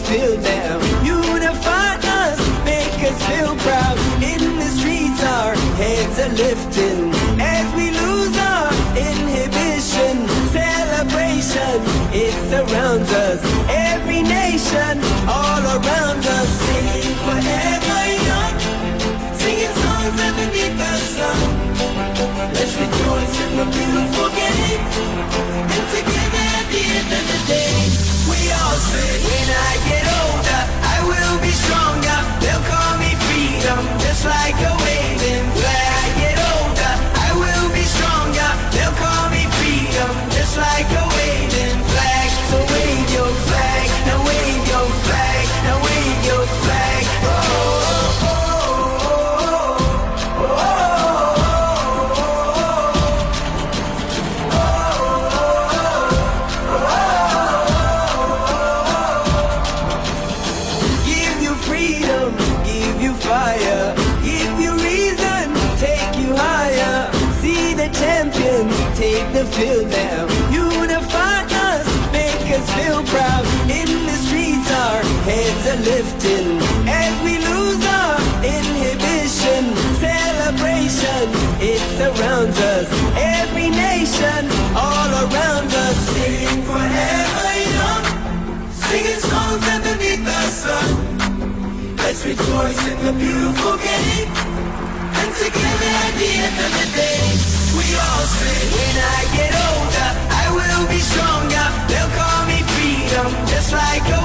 field now. Unify us, make us feel proud. In the streets our heads are lifting as we lose our inhibition. Celebration, it surrounds us. Every nation, all around us. Singing forever young, singing songs underneath the sun. Let's rejoice in the beautiful game, and together at the end of the day, we all say, when I get older, I will be stronger. They'll call me freedom, just like a waving flag. I get older, I will be stronger. They'll call me freedom, just like a waving flag. So wave your flag, now wave your flag, now wave your flag. Oh, oh, oh, oh, oh. Fire, give you reason, take you higher. See the champions, take the field now. Unify us, make us feel proud. In the streets our heads are lifting as we lose our inhibition. Celebration, it surrounds us. Every nation, all around us. Singing forever young, singing songs underneath the sun. Let's rejoice in the beautiful game, and together at the end of the day, we all say, when I get older, I will be stronger. They'll call me freedom, just like a